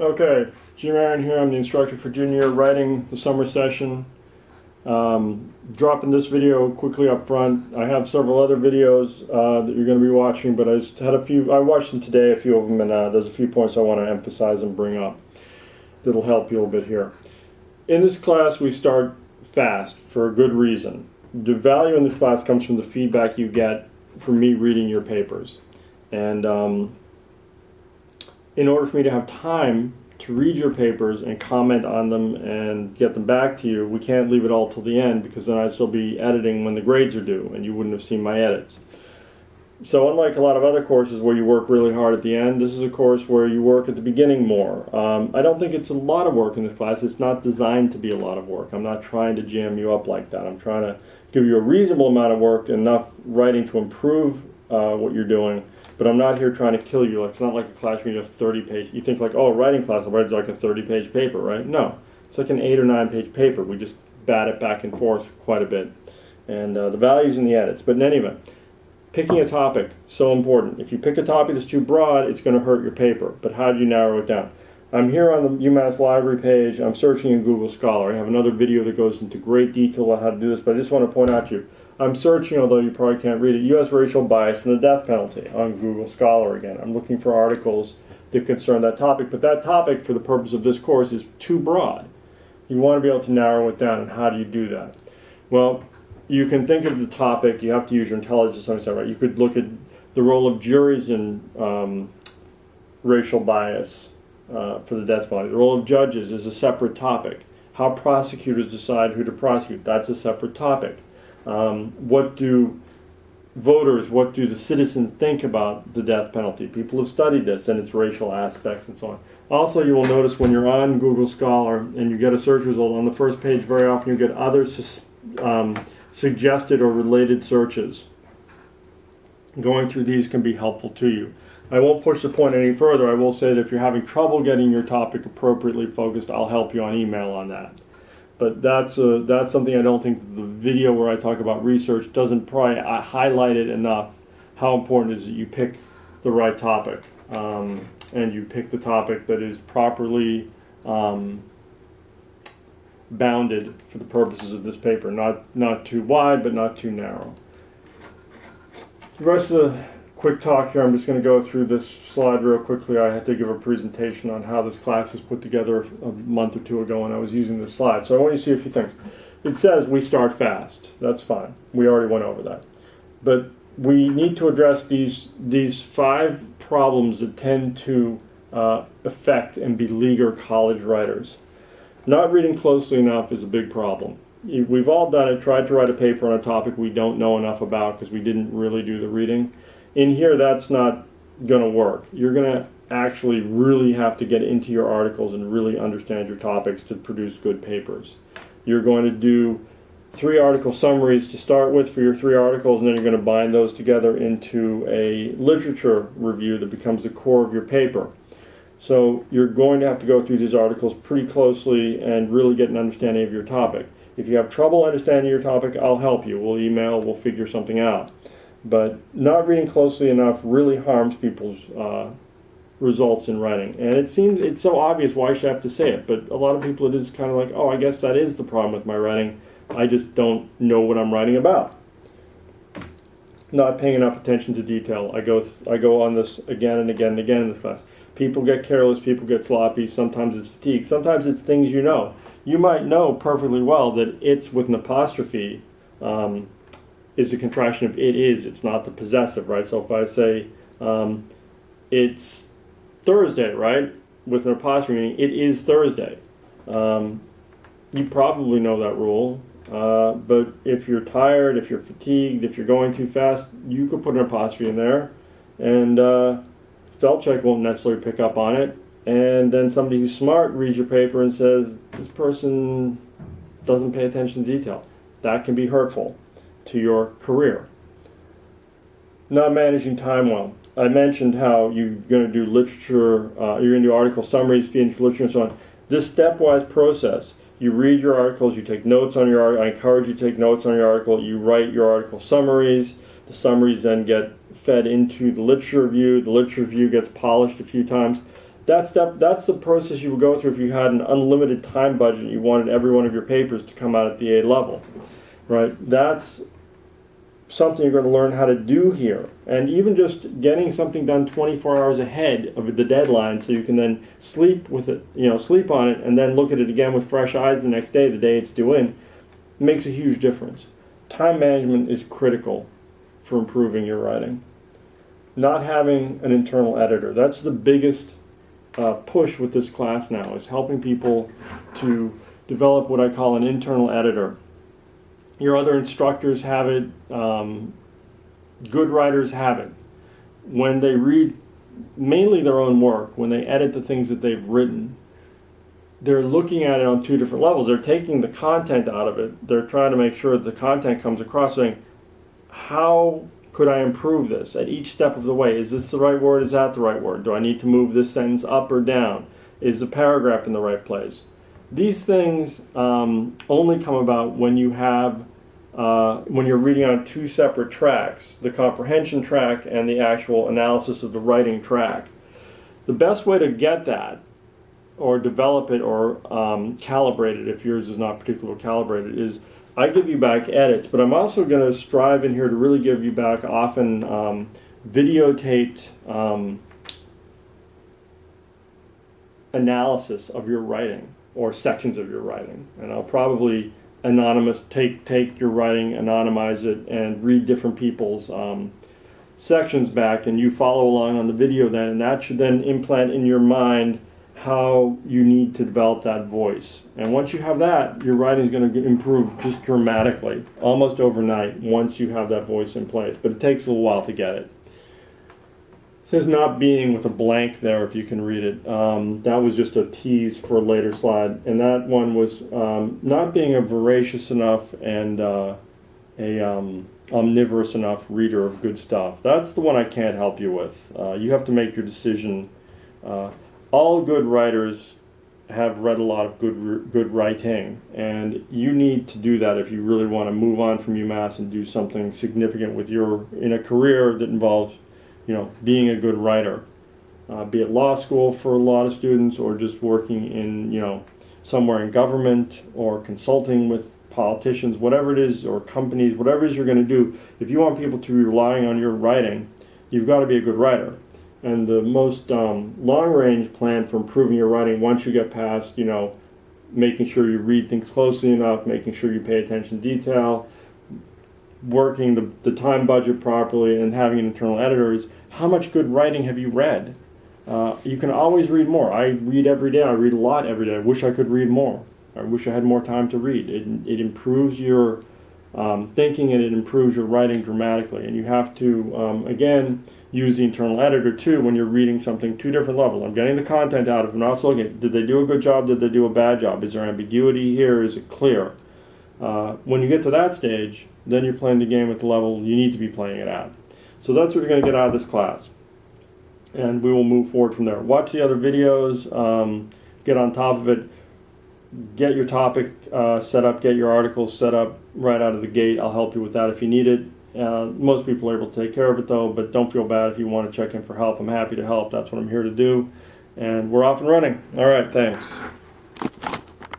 Okay, Jim Aaron here. I'm the instructor for junior writing the summer session. Dropping this video quickly up front. I have several other videos that you're going to be watching, but I just had a few. I watched them today, a few of them, and there's a few points I want to emphasize and bring up that'll help you a little bit here. In this class, we start fast for a good reason. The value in this class comes from the feedback you get from me reading your papers. And in order for me to have time to read your papers and comment on them and get them back to you, we can't leave it all till the end, because then I'd still be editing when the grades are due and you wouldn't have seen my edits. So unlike a lot of other courses where you work really hard at the end, this is a course where you work at the beginning more. I don't think it's a lot of work in this class. It's not designed to be a lot of work. I'm not trying to jam you up like that. I'm trying to give you a reasonable amount of work, enough writing to improve what you're doing. But I'm not here trying to kill you. It's not like a class where you have 30-page. You think like, oh, a writing class, I'll write like a 30-page paper, right? No, it's like an 8 or 9-page paper. We just bat it back and forth quite a bit, and the values in the edits. But in any event, picking a topic, so important. If you pick a topic that's too broad, it's going to hurt your paper. But how do you narrow it down? I'm here on the UMass Library page. I'm searching in Google Scholar. I have another video that goes into great detail on how to do this, but I just want to point out to you, I'm searching, although you probably can't read it, U.S. racial bias and the death penalty on Google Scholar again. I'm looking for articles that concern that topic, but that topic, for the purpose of this course, is too broad. You want to be able to narrow it down, and how do you do that? Well, you can think of the topic. You have to use your intelligence to some extent, right? You could look at the role of juries in racial bias for the death penalty. The role of judges is a separate topic. How prosecutors decide who to prosecute, that's a separate topic. What do voters, what do the citizens think about the death penalty? People have studied this and its racial aspects and so on. Also, you will notice when you're on Google Scholar and you get a search result, on the first page very often you get other suggested or related searches. Going through these can be helpful to you. I won't push the point any further. I will say that if you're having trouble getting your topic appropriately focused, I'll help you on email on that. But that's something I don't think the video where I talk about research doesn't probably highlight it enough, how important it is that you pick the right topic, and you pick the topic that is properly bounded for the purposes of this paper, not too wide but not too narrow. The rest of the quick talk here, I'm just going to go through this slide real quickly. I had to give a presentation on how this class was put together a month or two ago, and I was using this slide. So I want you to see a few things. It says we start fast. That's fine. We already went over that. But we need to address these 5 problems that tend to affect and beleaguer college writers. Not reading closely enough is a big problem. We've all done it, tried to write a paper on a topic we don't know enough about because we didn't really do the reading. In here, that's not going to work. You're going to actually really have to get into your articles and really understand your topics to produce good papers. You're going to do 3 article summaries to start with for your 3 articles, and then you're going to bind those together into a literature review that becomes the core of your paper. So you're going to have to go through these articles pretty closely and really get an understanding of your topic. If you have trouble understanding your topic, I'll help you. We'll email, we'll figure something out. But not reading closely enough really harms people's results in writing. And it's so obvious, why should I have to say it? But a lot of people, it is kind of like, oh, I guess that is the problem with my writing. I just don't know what I'm writing about. Not paying enough attention to detail. I go on this again and again and again in this class. People get careless, people get sloppy, sometimes it's fatigue, sometimes it's things you know. You might know perfectly well that it's with an apostrophe is a contraction of it is. It's not the possessive, right? So if I say it's Thursday, right, with an apostrophe, it is Thursday. You probably know that rule, but if you're tired, if you're fatigued, if you're going too fast, you could put an apostrophe in there, and spell check won't necessarily pick up on it. And then somebody who's smart reads your paper and says, this person doesn't pay attention to detail. That can be hurtful to your career. Not managing time well. I mentioned how you're going to do literature, you're going to do article summaries, feed into literature, and so on. This stepwise process, you read your articles, you take notes on your article. I encourage you to take notes on your article. You write your article summaries. The summaries then get fed into the literature review. The literature review gets polished a few times. that's the process you would go through if you had an unlimited time budget and you wanted every one of your papers to come out at the A level, right? That's something you're going to learn how to do here. And even just getting something done 24 hours ahead of the deadline so you can then sleep with it, sleep on it, and then look at it again with fresh eyes the next day, the day it's due in, makes a huge difference. Time management is critical for improving your writing. Not having an internal editor, that's the biggest push with this class now, is helping people to develop what I call an internal editor. Your other instructors have it, good writers have it. When they read mainly their own work, when they edit the things that they've written, they're looking at it on two different levels. They're taking the content out of it. They're trying to make sure that the content comes across, saying, how could I improve this at each step of the way? Is this the right word? Is that the right word? Do I need to move this sentence up or down? Is the paragraph in the right place? These things only come about when you have when you're reading on two separate tracks, the comprehension track and the actual analysis of the writing track. The best way to get that, or develop it, or calibrate it, if yours is not particularly calibrated, is I give you back edits, but I'm also going to strive in here to really give you back often videotaped analysis of your writing, or sections of your writing. And I'll probably take your writing, anonymize it, and read different people's sections back, and you follow along on the video then, and that should then implant in your mind how you need to develop that voice. And once you have that, your writing is going to improve just dramatically, almost overnight, once you have that voice in place. But it takes a little while to get it. It says not being with a blank there, if you can read it. That was just a tease for a later slide. And that one was not being a voracious enough and omnivorous enough reader of good stuff. That's the one I can't help you with. You have to make your decision. All good writers have read a lot of good writing, and you need to do that if you really want to move on from UMass and do something significant with in a career that involves, being a good writer. Be it law school for a lot of students, or just working in, somewhere in government, or consulting with politicians, whatever it is, or companies, whatever it is you're going to do. If you want people to be relying on your writing, you've got to be a good writer. And the most long-range plan for improving your writing, once you get past, making sure you read things closely enough, making sure you pay attention to detail, working the time budget properly, and having an internal editor, is how much good writing have you read? You can always read more. I read every day. I read a lot every day. I wish I could read more. I wish I had more time to read. It improves your thinking, and it improves your writing dramatically. And you have to, again, use the internal editor too when you're reading something two different levels. I'm getting the content out of it, and also looking at, did they do a good job, did they do a bad job, is there ambiguity here, is it clear? When you get to that stage, then you're playing the game at the level you need to be playing it at. So that's what you're going to get out of this class, and we will move forward from there. Watch the other videos, get on top of it, get your topic set up, get your articles set up right out of the gate. I'll help you with that if you need it. Most people are able to take care of it though, but don't feel bad if you want to check in for help. I'm happy to help. That's what I'm here to do. And we're off and running. All right, thanks.